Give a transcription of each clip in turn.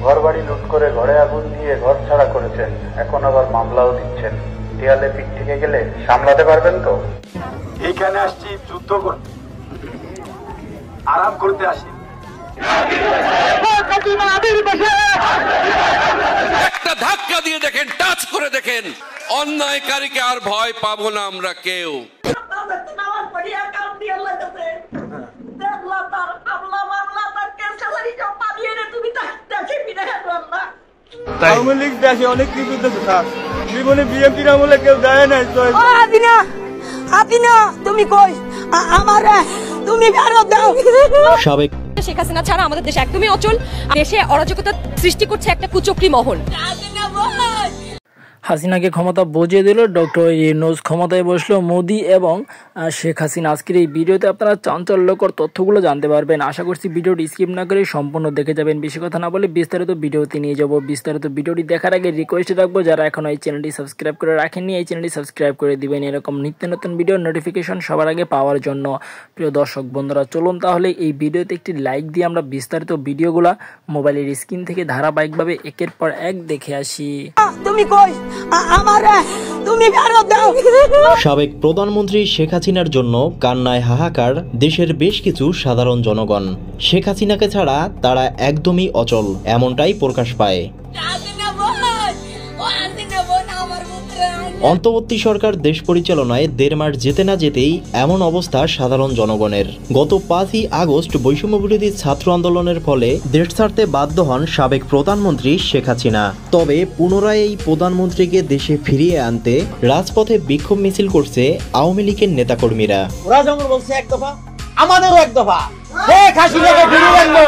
ঘরবাড়ি লুট করে ঘরে আগুন দিয়ে ঘর ছাড়া করেছেন, এখন আবার মামলাও দিচ্ছেন। দেয়ালে পিঠ থেকে গেলে সামলাতে পারবেন তো? এইখানে আসছি যুদ্ধ করতে, আরাম করতে আসি। একটা ধাক্কা দিয়ে দেখেন, টাচ করে দেখেন, অন্যায়কারীকে আর ভয় পাবো না আমরা কেউ। আওয়ামী লীগ দেশে অনেক কিছু জীবনে বিএনপির আমলে কেউ যায় নাই। তুমি কই আমার তুমি ফেরত দাও। সাবেক শেখ হাসিনা ছাড়া আমাদের দেশ একদমই অচল। দেশে অরাজকতা সৃষ্টি করছে একটা কুচক্রী মহল। হাসিনাকে ক্ষমতা বুঝিয়ে দিল ডক্টর ইউনূস, ক্ষমতায় বসলো মোদি এবং শেখ হাসিনা। আজকের এই ভিডিওতে আপনারা চাঞ্চল্যকর তথ্যগুলো জানতে পারবেন। আশা করছি ভিডিওটি স্কিপ না করে সম্পূর্ণ দেখে যাবেন। বেশি কথা না বলে বিস্তারিত ভিডিওতে নিয়ে যাব। বিস্তারিত ভিডিওটি দেখার আগে রিকোয়েস্ট রাখবো, যারা এখনো এই চ্যানেলটি সাবস্ক্রাইব করে রাখেননি, এই চ্যানেলটি সাবস্ক্রাইব করে দিবেন এরকম নিত্য নতুন ভিডিওর নোটিফিকেশন সবার আগে পাওয়ার জন্য। প্রিয় দর্শক বন্ধুরা, চলুন তাহলে এই ভিডিওতে একটি লাইক দিয়ে আমরা বিস্তারিত ভিডিওগুলো মোবাইলের স্ক্রিন থেকে ধারাবাহিকভাবে একের পর এক দেখে আসি। তুমি কই আমার তুমি ফেরত দাও। সাবেক প্রধানমন্ত্রী শেখ হাসিনার জন্য কান্নায় হাহাকার দেশের বেশ কিছু সাধারণ জনগণ। শেখ হাসিনাকে ছাড়া তারা একদমই অচল, এমনটাই প্রকাশ পায়। অন্তর্বর্তী সরকার দেশ পরিচালনায় 1.5 মাস যেতে না যেতেই এমন অবস্থা সাধারণ জনগণের। গত 5ই আগস্ট বৈষম্যবিরোধী ছাত্র আন্দোলনের ফলে দেশ ছাড়তে বাধ্য হন সাবেক প্রধানমন্ত্রী শেখ হাসিনা। তবে পুনরায় এই প্রধানমন্ত্রীকে দেশে ফিরিয়ে আনতে রাজপথে বিক্ষোভ মিছিল করছে আওয়ামী লীগের নেতাকর্মীরা। ওরা যেমন বলছে এক দফা, আমাদেরও এক দফা, শেখ হাসিনাকে ফিরিয়ে আনবো।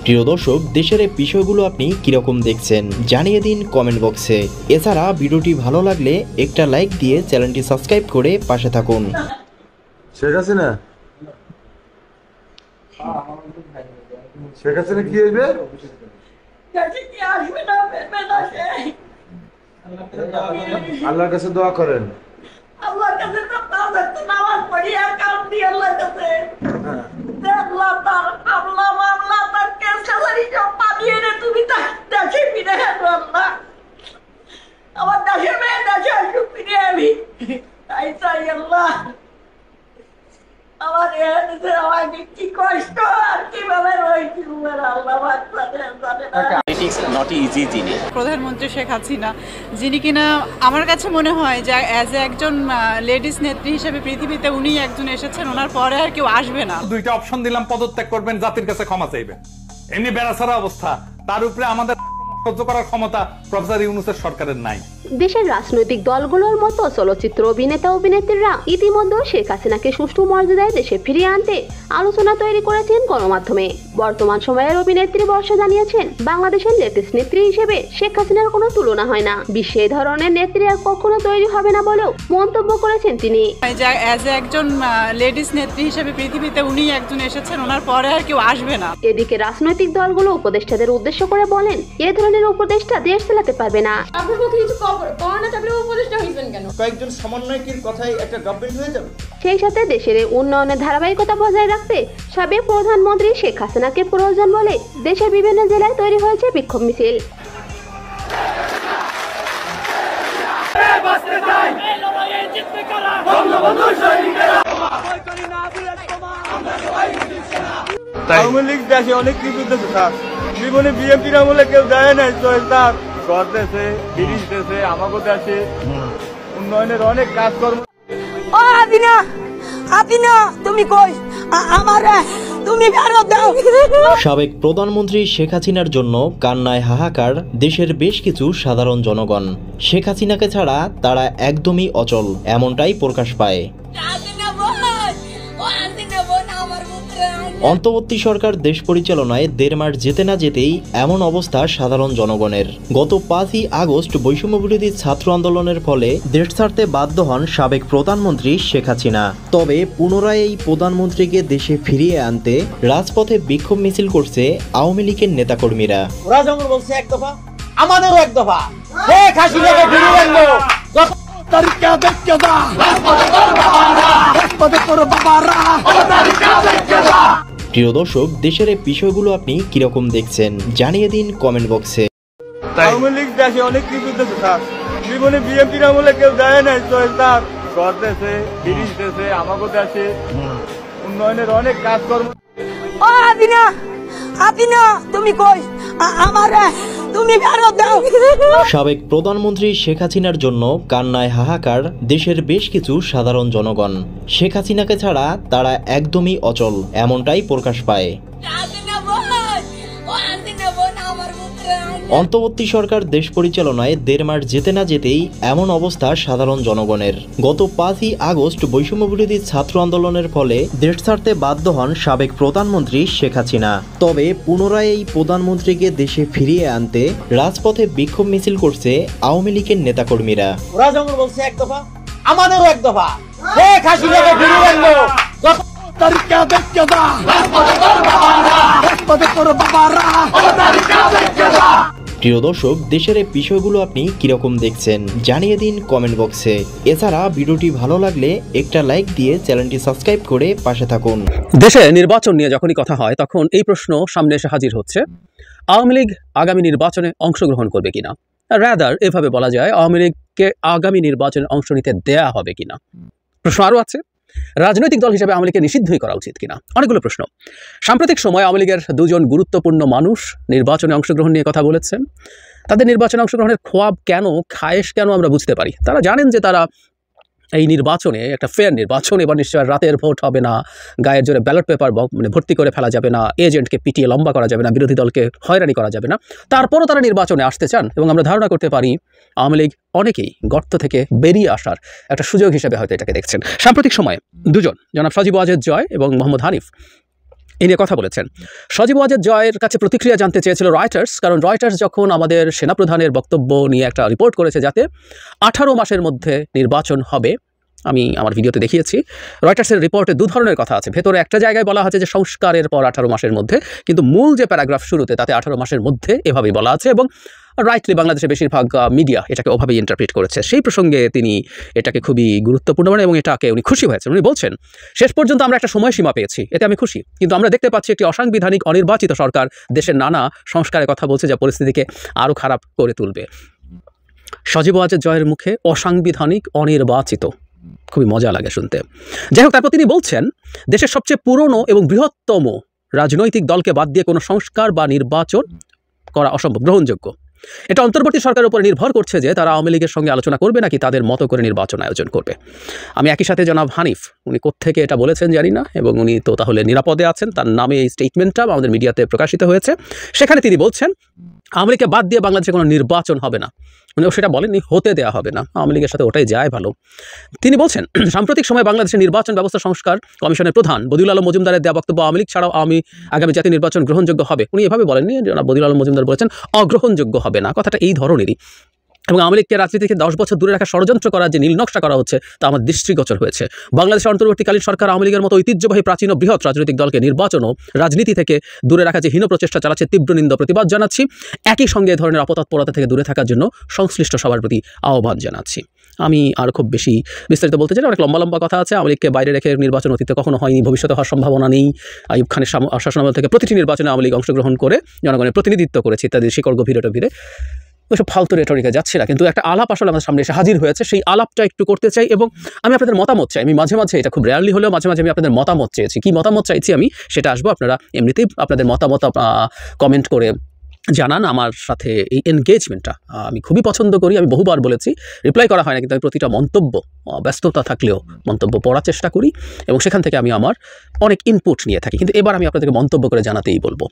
প্রিয় দর্শক, দেশের এই বিষয়গুলো আপনি কিরকম দেখছেন জানিয়ে দিন কমেন্ট বক্সে। এছাড়া ভিডিওটি ভালো লাগলে একটা লাইক দিয়ে চ্যানেলটি সাবস্ক্রাইব করে পাশে থাকুন। শেখ হাসিনা কি হইবে? আল্লাহর কাছে দোয়া করেন। আল্লাহর কাছে নামাজ পড়ি আর কাম দিয়ে আল্লাহর কাছে আল্লাহ তার আমলা মামলা তার ক্যান্সারি সব পাবিয়ে রে। তুমি দেশে ফিরে আসো আল্লাহ, আমার দেশের মেয়ে দেশে আসো ফিরে। আমি তাই চাই আল্লাহ। আমার আমার কি কষ্ট আর কিভাবে রয়েছি আল্লাহ প্রধানমন্ত্রী শেখ হাসিনা, যিনি কিনা আমার কাছে মনে হয় যে অ্যাজ একজন লেডিস নেত্রী হিসেবে পৃথিবীতে উনি একজন এসেছেন, ওনার পরে আর কেউ আসবে না। দুইটা অপশন দিলাম, পদত্যাগ করবেন, জাতির কাছে ক্ষমা চাইবেন। এমনি বেড়াছাড়া অবস্থা, তার উপরে আমাদের সহ্য করার ক্ষমতা প্রফেসর ইউনূসের সরকারের নাই। দেশের রাজনৈতিক দলগুলোর মতো চলচ্চিত্র অভিনেতা অভিনেত্রীরা ইতিমধ্যে শেখ হাসিনাকে সুষ্ঠু মর্যাদায় দেশে ফিরিয়ে আনতে আলোচনা তৈরি করেছেন গণমাধ্যমে। বর্তমান সময়ের অভিনেত্রী বর্ষা জানিয়েছেন, বাংলাদেশের লেটেস্ট নেত্রী হিসেবে শেখ হাসিনার কোনো তুলনা হয় না। বিশ্বে এই ধরনের নেত্রী আর কখনো তৈরি হবে না বলেও মন্তব্য করেছেন তিনি। অ্যাজ একজন লেডিস নেত্রী হিসেবে পৃথিবীতে উনি একজন এসেছেন, ওনার পরে আর কেউ আসবে না। এদিকে রাজনৈতিক দলগুলো উপদেষ্টাদের উদ্দেশ্য করে বলেন, এই ধরনের উপদেষ্টা দেশ চালাতে পারবে না। সেই সাথে দেশের উন্নয়নের ধারাবাহিকতা বজায় রাখতে সাবেক প্রধানমন্ত্রী শেখ হাসিনাকে প্রয়োজন বলে দেশের বিভিন্ন জেলায় তৈরি হয়েছে বিক্ষোভ মিছিল। আওয়ামী লীগ দেশে অনেক কিছু জীবনে বিএনপির আমলে কেউ যায় নাই। ঘর দেশে, ব্রিজ দেশে, আমাকে দেশে উন্নয়নের অনেক কাজকর্ম। তুমি কই আমার তুমি ফেরত দাও। সাবেক প্রধানমন্ত্রী শেখ হাসিনার জন্য কান্নায় হাহাকার দেশের বেশ কিছু সাধারণ জনগণ। শেখ হাসিনাকে ছাড়া তারা একদমই অচল, এমনটাই প্রকাশ পায়। অন্তর্বর্তী সরকার দেশ পরিচালনায় 1.5 মাস যেতে না যেতেই এমন অবস্থা সাধারণ জনগণের। গত 5ই আগস্ট বৈষম্যবিরোধী ছাত্র আন্দোলনের ফলে দেশ ছাড়তে বাধ্য হন সাবেক প্রধানমন্ত্রী শেখ হাসিনা। তবে পুনরায় এই প্রধানমন্ত্রীকে দেশে ফিরিয়ে আনতে রাজপথে বিক্ষোভ মিছিল করছে আওয়ামী লীগের নেতাকর্মীরা। ওরা যেমন বলছে এক দফা, আমাদেরও এক দফা, শেখ হাসিনাকে ফিরিয়ে আনবো। প্রিয় দর্শক, দেশের এই বিষয়গুলো আপনি কিরকম দেখছেন জানিয়ে দিন কমেন্ট বক্সে। আওয়ামী লীগ দেশে অনেক কিছু দিতেছে স্যার, জীবনে বিএনপির আমলে কেউ দেয় নাই সোহেল স্যার। ঘর দেশে, ব্রিজ দেশে, আমাকে দেশে উন্নয়নের অনেক কাজকর্ম। ও আদিনা তুমি কই আমারে তুমি ফেরত দাও। সাবেক প্রধানমন্ত্রী শেখ হাসিনার জন্য কান্নায় হাহাকার দেশের বেশ কিছু সাধারণ জনগণ। শেখ হাসিনাকে ছাড়া তারা একদমই অচল, এমনটাই প্রকাশ পায়। অন্তর্বর্তী সরকার দেশ পরিচালনায় 1.5 মাস যেতে না যেতেই এমন অবস্থা সাধারণ জনগণের। গত 5ই আগস্ট বৈষম্য বিরোধী ছাত্র আন্দোলনের ফলে দেশ ছাড়তে বাধ্য হন সাবেক প্রধানমন্ত্রী শেখ হাসিনা। তবে পুনরায় এই প্রধানমন্ত্রীকে দেশে ফিরিয়ে আনতে রাজপথে বিক্ষোভ মিছিল করছে আওয়ামী লীগের নেতাকর্মীরা। ওরা যেমন বলছে এক দফা, আমাদেরও এক দফা। শেখ হাসিনাকে ফিরিয়ে আনবো। প্রিয় দর্শক, দেশের এই বিষয়গুলো আপনি কিরকম দেখছেন জানিয়ে দিন কমেন্ট বক্সে। এছাড়া ভিডিওটি ভালো লাগলে একটা লাইক দিয়ে চ্যানেলটি সাবস্ক্রাইব করে পাশে থাকুন। দেশে নির্বাচন নিয়ে যখনই কথা হয় তখন এই প্রশ্ন সামনে এসে হাজির হচ্ছে, আওয়ামী লীগ আগামী নির্বাচনে অংশগ্রহণ করবে কিনা। রাদার এভাবে বলা যায়, আওয়ামী লীগকে আগামী নির্বাচনে অংশ নিতে দেয়া হবে কিনা। প্রশ্ন আরও আছে, রাজনৈতিক দল হিসেবে আওয়ামী লীগকে নিষিদ্ধই করা উচিত কিনা। অনেকগুলো প্রশ্ন। সাম্প্রতিক সময় আওয়ামী লীগের 2 জন গুরুত্বপূর্ণ মানুষ নির্বাচনে অংশগ্রহণ নিয়ে কথা বলেছেন। তাদের নির্বাচনে অংশগ্রহণের খোয়াব কেন, খায়েশ কেন আমরা বুঝতে পারি। তারা জানেন যে তারা এই নির্বাচনে একটা ফেয়ার নির্বাচন, এবার নিশ্চয় রাতের ভোট হবে না, গায়ের জোরে ব্যালট পেপার ভর্তি করে ফেলা যাবে না, এজেন্টকে পিটিয়ে লম্বা করা যাবে না, বিরোধী দলকে হয়রানি করা যাবে না। তারপরও তারা নির্বাচনে আসতে চান এবং আমরা ধারণা করতে পারি আওয়ামী লীগ অনেকেই গর্ত থেকে বেরিয়ে আসার একটা সুযোগ হিসেবে হয়তো এটাকে দেখছেন। সাম্প্রতিক সময়ে 2 জন, জনাব সজীব ওয়াজেদ জয় এবং মোহাম্মদ হানিফ, এই নিয়ে কথা বলেছেন। সজীব ওয়াজেদ জয়ের কাছে প্রতিক্রিয়া জানতে চেয়েছিল রয়টার্স, কারণ রয়টার্স যখন আমাদের সেনাপ্রধানের বক্তব্য নিয়ে একটা রিপোর্ট করেছে যাতে 18 মাসের মধ্যে নির্বাচন হবে। আমি আমার ভিডিওতে দেখিয়েছি রয়টার্সের রিপোর্টে 2 ধরনের কথা আছে। ভেতরে একটা জায়গায় বলা হচ্ছে যে সংস্কারের পর 18 মাসের মধ্যে, কিন্তু মূল যে প্যারাগ্রাফ শুরুতে তাতে 18 মাসের মধ্যে এভাবেই বলা আছে এবং রাইটলি বাংলাদেশের বেশিরভাগ মিডিয়া এটাকে ওভাবেই ইন্টারপ্রিট করেছে। সেই প্রসঙ্গে তিনি এটাকে খুবই গুরুত্বপূর্ণ মানে এবং এটাকে উনি খুশি হয়েছেন। উনি বলছেন, শেষ পর্যন্ত আমরা একটা সময়সীমা পেয়েছি, এতে আমি খুশি, কিন্তু আমরা দেখতে পাচ্ছি একটি অসাংবিধানিক অনির্বাচিত সরকার দেশের নানা সংস্কারের কথা বলছে যা পরিস্থিতিকে আরও খারাপ করে তুলবে। সজীব ওয়াজেদ জয়ের মুখে অসাংবিধানিক অনির্বাচিত, খুবই মজা লাগে শুনতে। যাই হোক, তারপর তিনি বলছেন দেশের সবচেয়ে পুরনো এবং বৃহত্তম রাজনৈতিক দলকে বাদ দিয়ে কোনো সংস্কার বা নির্বাচন করা অসম্ভব, গ্রহণযোগ্য। এটা অন্তর্বর্তী সরকারের উপর নির্ভর করছে যে তারা আওয়ামী লীগের সঙ্গে আলোচনা করবে নাকি তাদের মতো করে নির্বাচন আয়োজন করবে। আমি একই সাথে জনাব হানিফ, উনি কোত্থেকে এটা বলেছেন জানি না এবং উনি তো তাহলে নিরাপদে আছেন, তার নামে এই স্টেটমেন্টটা আমাদের মিডিয়াতে প্রকাশিত হয়েছে। সেখানে তিনি বলছেন আওয়ামী লীগকে বাদ দিয়ে বাংলাদেশে কোনো নির্বাচন হবে না। উনিও সেটা বলেননি, হতে দেওয়া হবে না, আওয়ামী লীগের সাথে ওটাই যায় ভালো। তিনি বলছেন সাম্প্রতিক সময়ে বাংলাদেশের নির্বাচন ব্যবস্থা সংস্কার কমিশনের প্রধান বদিউল আলম মজুমদারের দেওয়া বক্তব্য আওয়ামী লীগ ছাড়াও আগামী জাতীয় নির্বাচন গ্রহণযোগ্য হবে। উনি এভাবে বলেননি, বদিউল আলম মজুমদার বলেছেন অগ্রহণযোগ্য হবে না, কথাটা এই ধরনেরই। এবং আওয়ামী লীগকে রাজনীতি থেকে 10 বছর দূরে রাখা ষড়যন্ত্র করার যে নীলনকশা করা হচ্ছে তা আমার দৃষ্টিগোচর হয়েছে। বাংলাদেশের অন্তর্বর্তীকালীন সরকার আওয়ামী লীগের মতো ঐতিহ্যবাহী প্রাচীন ও বৃহৎ রাজনৈতিক দলকে নির্বাচন ও রাজনীতি থেকে দূরে রাখা যে হীন প্রচেষ্টা চালাচ্ছে তীব্র নিন্দা প্রতিবাদ জানাচ্ছি। একই সঙ্গে এ ধরনের অপতৎপরতা থেকে দূরে থাকার জন্য সংশ্লিষ্ট সবার প্রতি আহ্বান জানাচ্ছি। আমি আর খুব বেশি বিস্তারিত বলতে চাই, অনেক লম্বা লম্বা কথা আছে। আওয়ামী লীগকে বাইরে রেখে নির্বাচন অতীতে কখনো হয়নি, ভবিষ্যতে হওয়ার সম্ভাবনা নেই। আইয়ুব খানের শাসনামল থেকে প্রতিটি নির্বাচনে আওয়ামী লীগ অংশগ্রহণ করে জনগণের প্রতিনিধিত্ব করেছে ইত্যাদি শিকড় গভীরে ওইসব ফালতু রেটরিকে যাচ্ছি না, কিন্তু একটা আলাপ আসলে আমাদের সামনে এসে হাজির হয়েছে, সেই আলাপটা একটু করতে চাই এবং আমি আপনাদের মতামত চাই। আমি মাঝে মাঝে, এটা খুব রেয়ারলি হলেও মাঝে মাঝে আমি আপনাদের মতামত চেয়েছি। কি মতামত চাইছি আমি সেটা আসবো, আপনারা এমনিতেই আপনাদের মতামত কমেন্ট করে জানান। আমার সাথে এই এনগেজমেন্টটা আমি খুবই পছন্দ করি। আমি বহুবার বলেছি, রিপ্লাই করা হয় না, কিন্তু আমি প্রতিটা মন্তব্য, ব্যস্ততা থাকলেও মন্তব্য পড়ার চেষ্টা করি এবং সেখান থেকে আমি আমার অনেক ইনপুট নিয়ে থাকি। কিন্তু এবার আমি আপনাদেরকে মন্তব্য করে জানাতেই বলবো।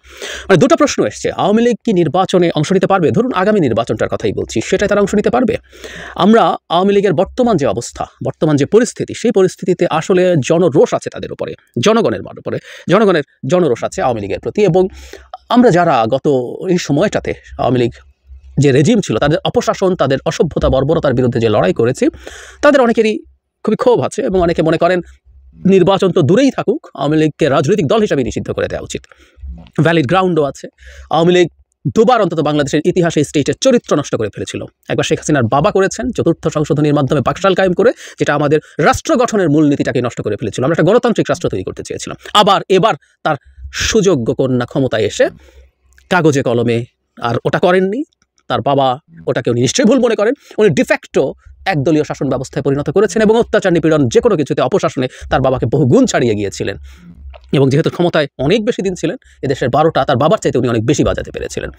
মানে 2টা প্রশ্ন এসছে, আওয়ামী লীগ কি নির্বাচনে অংশ নিতে পারবে? ধরুন আগামী নির্বাচনটার কথাই বলছি, সেটাই তারা অংশ নিতে পারবে? আমরা আওয়ামী লীগের বর্তমান যে অবস্থা, বর্তমান যে পরিস্থিতি, সেই পরিস্থিতিতে আসলে জনরোষ আছে তাদের উপরে, জনগণের জনরোষ আছে আওয়ামী লীগের প্রতি। এবং আমরা যারা গত এই সময়টাতে আওয়ামী লীগ যে রেজিম ছিল, তাদের অপশাসন, তাদের অসভ্যতা, বর্বরতার বিরুদ্ধে যে লড়াই করেছি, তাদের অনেকেরই খুবই ক্ষোভ আছে এবং অনেকে মনে করেন নির্বাচন তো দূরেই থাকুক, আওয়ামী লীগকে রাজনৈতিক দল হিসাবে নিষিদ্ধ করে দেওয়া উচিত। ভ্যালিড গ্রাউন্ডও আছে। আওয়ামী লীগ দুবার অন্তত বাংলাদেশের ইতিহাসে স্টেটের চরিত্র নষ্ট করে ফেলেছিল। একবার শেখ হাসিনার বাবা করেছেন চতুর্থ সংশোধনীর মাধ্যমে বাকশাল কায়েম করে, যেটা আমাদের রাষ্ট্র গঠনের মূলনীতিটাকে নষ্ট করে ফেলেছিল। আমরা একটা গণতান্ত্রিক রাষ্ট্র তৈরি করতে চেয়েছিলাম। আবার এবার তার সুযোগ্য কন্যা ক্ষমতায় এসে কাগজে কলমে আর ওটা করেননি। তার বাবা ওটাকে উনি নিশ্চয়ই ভুল মনে করেন। উনি ডিফ্যাক্টো একদলীয় শাসন ব্যবস্থায় পরিণত করেছেন এবং অত্যাচার নিপীড়ন যে কোনো কিছুতে অপশাসনে তার বাবাকে বহু গুণ ছাড়িয়ে গিয়েছিলেন। এবং যেহেতু ক্ষমতায় অনেক বেশি দিন ছিলেন, এদেশের 12টা তার বাবার চাইতে উনি অনেক বেশি বাজাতে পেরেছিলেন।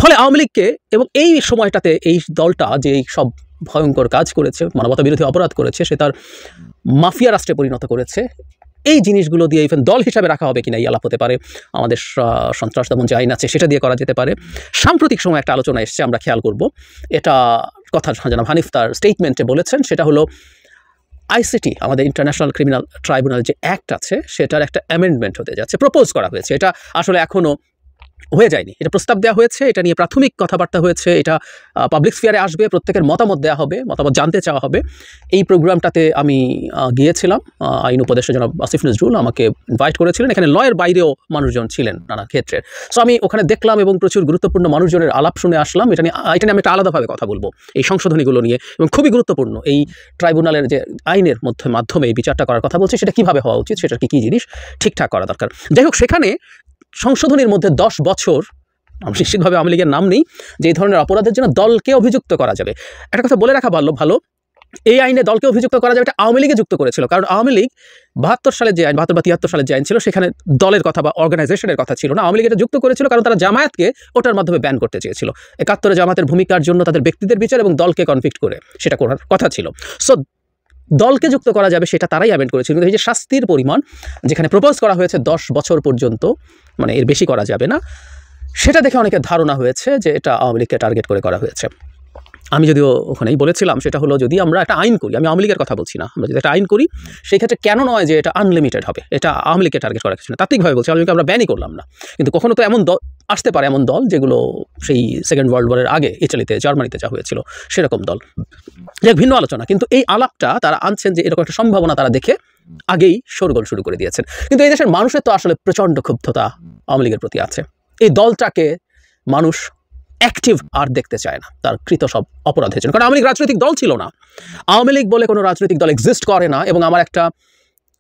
ফলে আওয়ামী লীগকে এবং এই সময়টাতে এই দলটা যে এই সব ভয়ঙ্কর কাজ করেছে, মানবতা বিরোধী অপরাধ করেছে, সে তার মাফিয়া রাষ্ট্রে পরিণত করেছে। এই জিনিসগুলো দিয়ে ইভেন দল হিসাবে রাখা হবে কিনা এই আলাপ হতে পারে। আমাদের সন্ত্রাস দমন যে আইন আছে সেটা দিয়ে করা যেতে পারে। সাম্প্রতিক সময় একটা আলোচনা এসছে, আমরা খেয়াল করব। এটা কথা জনাব হানিফ তার স্টেটমেন্টে বলেছেন, সেটা হলো আইসিটি আমাদের ইন্টারন্যাশনাল ক্রিমিনাল ট্রাইব্যুনাল যে অ্যাক্ট আছে সেটার একটা অ্যামেন্ডমেন্ট হতে যাচ্ছে, প্রপোজ করা হয়েছে। এটা আসলে এখনও হয়ে যায়নি, এটা প্রস্তাব দেওয়া হয়েছে, এটা নিয়ে প্রাথমিক কথাবার্তা হয়েছে, এটা পাবলিক স্ফিয়ারে আসবে, প্রত্যেকের মতামত দেওয়া হবে, মতামত জানতে চাওয়া হবে। এই প্রোগ্রামটাতে আমি গিয়েছিলাম, আইন উপদেষ্টা জনাব আসিফ নজরুল আমাকে ইনভাইট করেছিলেন। এখানে লয়ের বাইরেও মানুষজন ছিলেন নানা ক্ষেত্রে। সো আমি ওখানে দেখলাম এবং প্রচুর গুরুত্বপূর্ণ মানুষজনের আলাপ শুনে আসলাম। এটা নিয়ে আমি একটা আলাদাভাবে কথা বলবো এই সংশোধনীগুলো নিয়ে, এবং খুবই গুরুত্বপূর্ণ এই ট্রাইব্যুনালের যে আইনের মাধ্যমে এই বিচারটা করার কথা বলছি, সেটা কীভাবে হওয়া উচিত, সেটার কী জিনিস ঠিকঠাক করা দরকার। যাই হোক, সেখানে সংশোধনীর মধ্যে 10 বছর, আমরা নিশ্চিতভাবে আওয়ামী লীগের নাম নেই, যে এই ধরনের অপরাধের জন্য দলকে অভিযুক্ত করা যাবে। একটা কথা বলে রাখা ভালো, এই আইনে দলকে অভিযুক্ত করা যাবে এটা আওয়ামী লীগে যুক্ত করেছিল। কারণ আওয়ামী লীগ 72 সালের যে আইন, 72 বা 73 সালের যে আইন ছিল, সেখানে দলের কথা বা অর্গানাইজেশনের কথা ছিল না। আওয়ামী লীগ এটা যুক্ত করেছিল কারণ তারা জামায়াতকে ওটার মাধ্যমে ব্যান করতে চেয়েছিল। 71-এ জামায়াতের ভূমিকার জন্য তাদের ব্যক্তিদের বিচার এবং দলকে কনফ্লিক্ট করে সেটা করার কথা ছিল। সো দলকে যুক্ত করা যাবে সেটা তারাই অ্যামেন্ড করেছিল। কিন্তু এই যে শাস্তির পরিমাণ যেখানে প্রপোজ করা হয়েছে 10 বছর পর্যন্ত, মানে এর বেশি করা যাবে না, সেটা দেখে অনেকের ধারণা হয়েছে যে এটা আওয়ামী লীগকে টার্গেট করে করা হয়েছে। আমি যদিও ওখানেই বলেছিলাম, সেটা হলো যদি আমরা একটা আইন করি, আমি আওয়ামী লীগের কথা বলছি না, আমরা যদি একটা আইন করি সেই ক্ষেত্রে কেন নয় যে এটা আনলিমিটেড হবে, এটা আওয়ামী লীগকে টার্গেট করা কিছু না। তাত্ত্বিকভাবে বলছি, আওয়ামী লীগকে আমরা ব্যানই করলাম না, কিন্তু কখনো তো এমন দল আসতে পারে, এমন দল যেগুলো সেই সেকেন্ড ওয়ার্ল্ড ওয়ারের আগে ইটালিতে, জার্মানিতে যা হয়েছিল সেরকম দল, যে ভিন্ন আলোচনা। কিন্তু এই আলাপটা তারা আনছেন যে এরকম একটা সম্ভাবনা তারা দেখে আগেই শোরগোল শুরু করে দিয়েছেন। কিন্তু এই দেশের মানুষের তো আসলে প্রচণ্ড ক্ষুব্ধতা আওয়ামী লীগের প্রতি আছে। এই দলটাকে মানুষ অ্যাক্টিভ আর দেখতে চায় না তার কৃত সব অপরাধের জন্য। কারণ আওয়ামী লীগ রাজনৈতিক দল ছিল না, আওয়ামী লীগ বলে কোনো রাজনৈতিক দল এক্সিস্ট করে না। এবং আমার একটা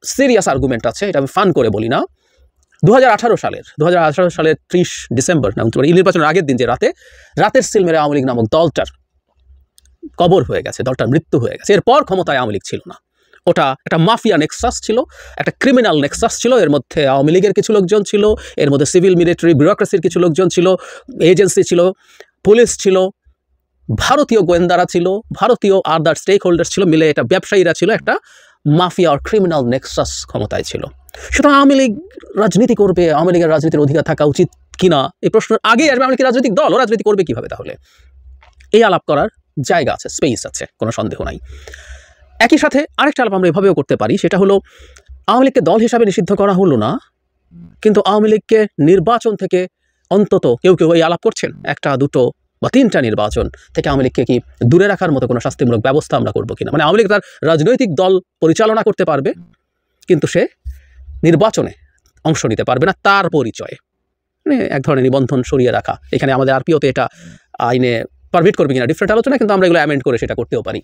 সিরিয়াস আর্গুমেন্ট আছে, এটা আমি ফান করে বলি না। 2018 সালের 30 ডিসেম্বর, নির্বাচনের আগের দিন যে রাতের সিল মেরে আওয়ামী লীগ নামক দলটার কবর হয়ে গেছে, দলটার মৃত্যু হয়ে গেছে। এরপর ক্ষমতায় আওয়ামী লীগ ছিল না। ওটা একটা মাফিয়া নেক্সাস ছিল, একটা ক্রিমিনাল নেক্সাস ছিল। এর মধ্যে আওয়ামী লীগের কিছু লোকজন ছিল, এর মধ্যে সিভিল মিলিটারি ব্যুরোক্রেসির কিছু লোকজন ছিল, এজেন্সি ছিল, পুলিশ ছিল, ভারতীয় গোয়েন্দারা ছিল, ভারতীয় আদার স্টেক হোল্ডার্স ছিল, মিলে এটা ব্যবসায়ীরা ছিল, একটা মাফিয়া আর ক্রিমিনাল নেক্সাস ক্ষমতায় ছিল। সুতরাং আওয়ামী লীগ রাজনীতি করবে, আওয়ামী লীগের রাজনীতির অধিকার থাকা উচিত কিনা এই প্রশ্নের আগেই আসবে আওয়ামী লীগ রাজনৈতিক দল, ও রাজনীতি করবে কীভাবে তাহলে? এই আলাপ করার জায়গা আছে, স্পেস আছে, কোনো সন্দেহ নাই। একই সাথে আরেকটা আলাপ আমরা এভাবেও করতে পারি, সেটা হলো আওয়ামী লীগকে দল হিসাবে নিষিদ্ধ করা হলো না, কিন্তু আওয়ামী লীগকে নির্বাচন থেকে অন্তত কেউ এই আলাপ করছেন 1, 2 বা 3টা নির্বাচন থেকে আওয়ামী লীগকে কি দূরে রাখার মতো কোনো শাস্তিমূলক ব্যবস্থা আমরা করবো কিনা। মানে আওয়ামী লীগ তার রাজনৈতিক দল পরিচালনা করতে পারবে, কিন্তু সে নির্বাচনে অংশ নিতে পারবে না তার পরিচয়ে, মানে এক ধরনের নিবন্ধন সরিয়ে রাখা। এখানে আমাদের আরপিওতে এটা আইনে পারমিট করবে কিনা ডিফারেন্ট আলোচনা, কিন্তু আমরা এগুলো অ্যামেন্ড করে সেটা করতেও পারি।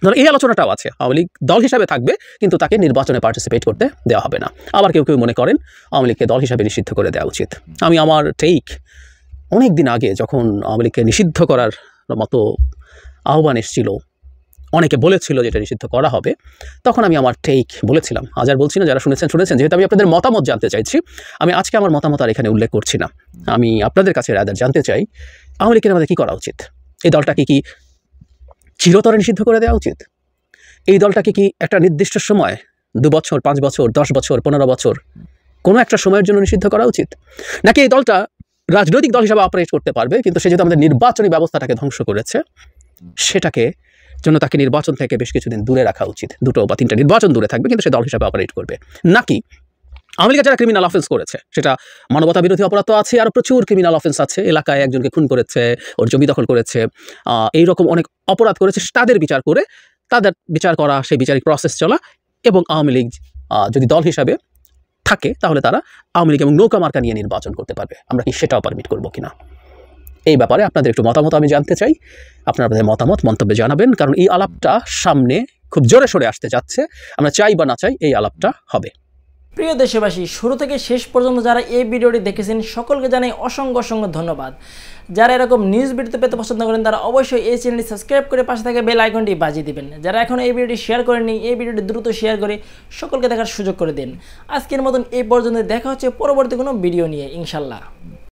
ধরুন এই আলোচনাটাও আছে, আওয়ামী লীগ দল হিসাবে থাকবে কিন্তু তাকে নির্বাচনে পার্টিসিপেট করতে দেওয়া হবে না। আবার কেউ মনে করেন আওয়ামী লীগকে দল হিসাবে নিষিদ্ধ করে দেওয়া উচিত। আমি আমার টেক অনেক দিন আগে যখন আওয়ামী লীগকে নিষিদ্ধ করার মতো আহ্বান এসেছিল, অনেকে বলেছিল যে এটা নিষিদ্ধ করা হবে, তখন আমি আমার টেক বলেছিলাম। আজ আর বলছি না, যারা শুনেছেন। যেহেতু আমি আপনাদের মতামত জানতে চাইছি, আমি আজকে আমার মতামত আর এখানে উল্লেখ করছি না। আমি আপনাদের কাছে রাদার জানতে চাই আওয়ামী লীগের আমাদের কী করা উচিত। এই দলটাকে কি চিরতরে নিষিদ্ধ করে দেওয়া উচিত? এই দলটাকে কি একটা নির্দিষ্ট সময় 2 বছর, 5 বছর, 10 বছর, 15 বছর কোনো একটা সময়ের জন্য নিষিদ্ধ করা উচিত? নাকি এই দলটা রাজনৈতিক দল হিসাবে অপারেট করতে পারবে, কিন্তু সে যেহেতু আমাদের নির্বাচনী ব্যবস্থাটাকে ধ্বংস করেছে, সেটাকে জন্য তাকে নির্বাচন থেকে বেশ কিছুদিন দূরে রাখা উচিত। 2 বা 3টা নির্বাচন দূরে থাকবে, কিন্তু সে দল হিসাবে অপারেট করবে। নাকি আওয়ামী লীগের যারা ক্রিমিনাল অফেন্স করেছে, সেটা মানবতা বিরোধী অপরাধ তো আছে, আরও প্রচুর ক্রিমিনাল অফেন্স আছে, এলাকায় একজনকে খুন করেছে, ওর জমি দখল করেছে, এইরকম অনেক অপরাধ করেছে, তাদের বিচার করে, তাদের বিচার করা, সেই বিচারিক প্রসেস চলা, এবং আওয়ামী লীগ যদি দল হিসাবে থাকে তাহলে তারা আওয়ামী লীগ এবং নৌকা মার্কা নিয়ে নির্বাচন করতে পারবে। আমরা কি সেটাও পারমিট করবো কিনা? এই ব্যাপারে আপনাদের একটু মতামত আমি জানতে চাই। আপনাদের মতামত মন্তব্যে জানাবেন, কারণ এই আলাপটা সামনে খুব জোরে সোরে আসতে যাচ্ছে। আমরা চাই বা না চাই এই আলাপটা হবে। প্রিয় দেশবাসী, শুরু থেকে শেষ পর্যন্ত যারা এই ভিডিওটি দেখেছেন সকলকে জানাই অসংখ্য অসংখ্য ধন্যবাদ। যারা এরকম নিউজ ভিডিওতে পেতে পছন্দ করেন তারা অবশ্যই এই চ্যানেলটি সাবস্ক্রাইব করে পাশে থাকা বেল আইকনটি বাজিয়ে দিবেন। যারা এখনও এই ভিডিওটি শেয়ার করেননি, এই ভিডিওটি দ্রুত শেয়ার করে সকলকে দেখার সুযোগ করে দিন। আজকের মতন এই পর্যন্ত, দেখা হচ্ছে পরবর্তী কোনো ভিডিও নিয়ে ইনশাল্লাহ।